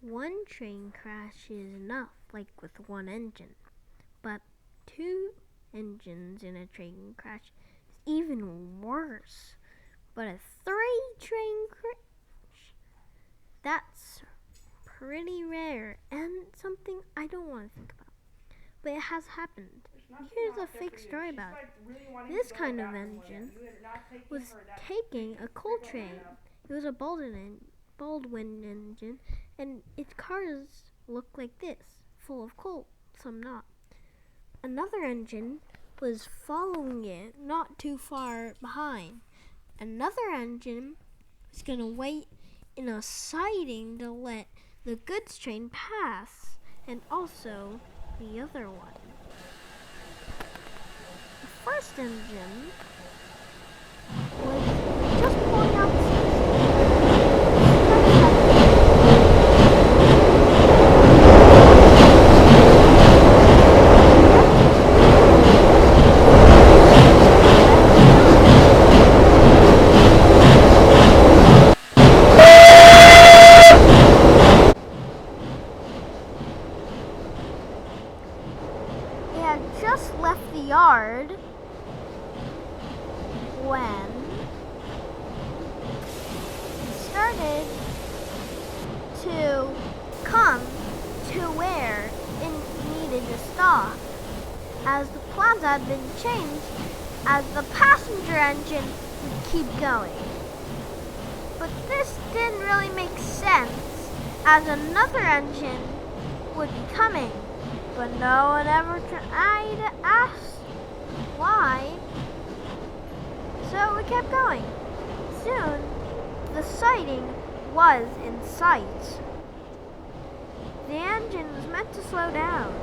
One train crash is enough, like with one engine. But two engines in a train crash is even worse. But a three-train crash, that's pretty rare and something I don't want to think about. But it has happened. Here's a fake story about it. This kind of engine was taking a coal train. It was a Baldwin engine, and its cars looked like this, full of coal, some not. Another engine was following it not too far behind. Another engine was going to wait in a siding to let the goods train pass, and also the other one. The first engine was just pulling out just left the yard when it started to come to where it needed to stop, as the plans had been changed, as the passenger engine would keep going. But this didn't really make sense, as another engine would be coming. But no one ever tried to ask why, so we kept going. Soon, the siding was in sight. The engine was meant to slow down,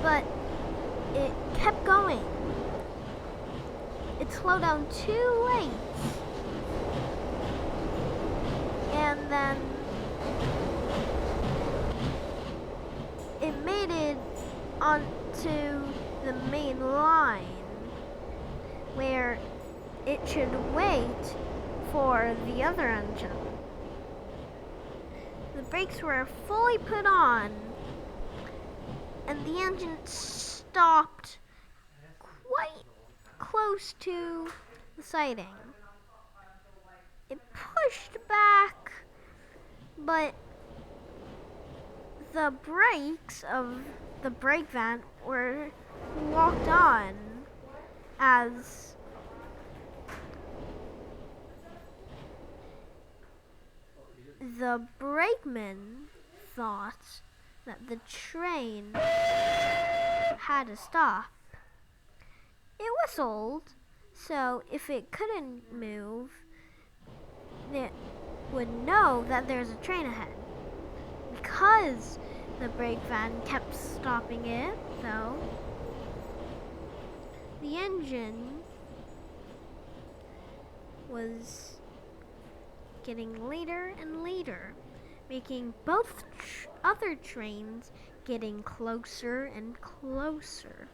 but it kept going. It slowed down too late, and then it made it onto the main line where it should wait for the other engine. The brakes were fully put on and the engine stopped quite close to the siding. It pushed back, but the brakes of the brake van were locked on, as the brakeman thought that the train had to stop. It whistled, so if it couldn't move, it would know that there's a train ahead. Because the brake van kept stopping it, though, the engine was getting later and later, making both other trains getting closer and closer.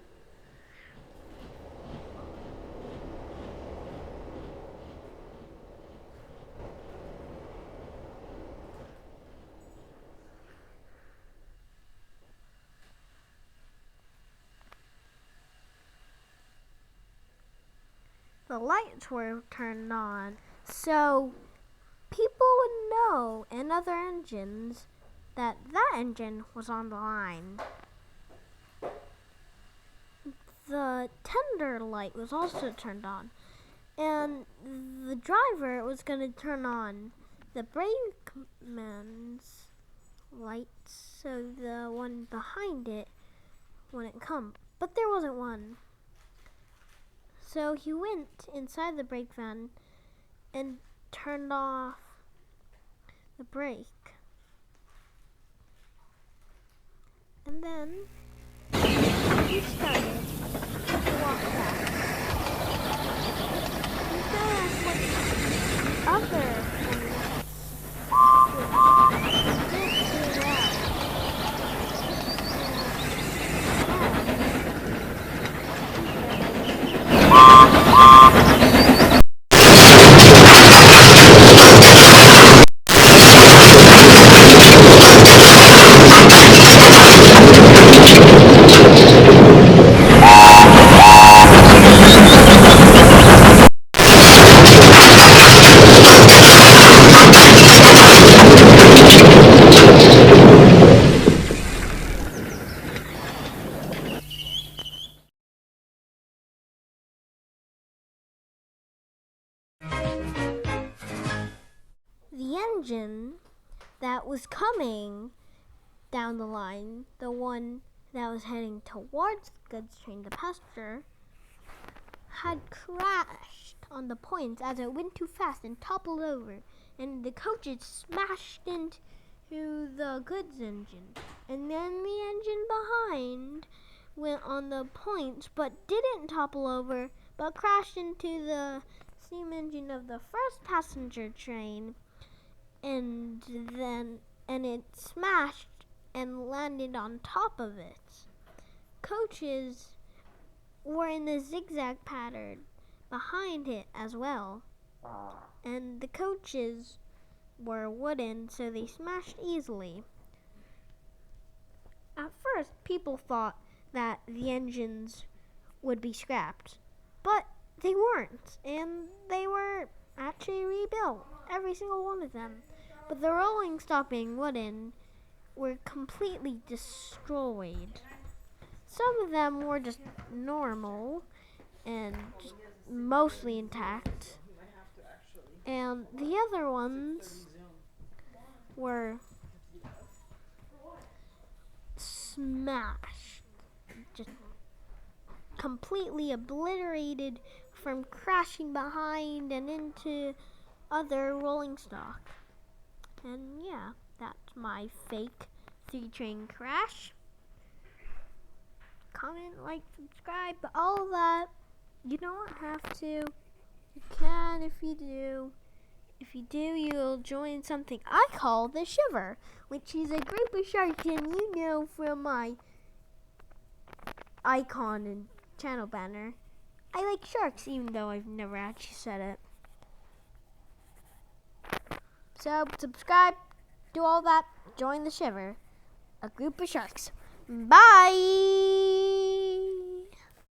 The lights were turned on, so people would know in other engines that engine was on the line. The tender light was also turned on, and the driver was going to turn on the brakeman's lights, so the one behind it wouldn't come. But there wasn't one. So he went inside the brake van and turned off the brake. And then he started to walk back. And then with other ones, which did do well. engine that was coming down the line, the one that was heading towards the goods train, the passenger, had crashed on the points as it went too fast and toppled over, and the coaches smashed into the goods engine. And then the engine behind went on the points but didn't topple over, but crashed into the steam engine of the first passenger train, and it smashed and landed on top of it. Coaches were in the zigzag pattern behind it as well, and the coaches were wooden, so they smashed easily. At first, people thought that the engines would be scrapped, but they weren't, and they were actually rebuilt, every single one of them. But the rolling stock being wooden were completely destroyed. Some of them were just normal and just mostly intact, and the other ones were smashed, just completely obliterated from crashing behind and into other rolling stock. And yeah, that's my fake 3-train crash. Comment, like, subscribe, all of that. You don't have to. You can if you do. If you do, you'll join something I call the Shiver, which is a group of sharks, and you know from my icon and channel banner, I like sharks, even though I've never actually said it. So, subscribe, do all that, join the Shiver, a group of sharks. Bye!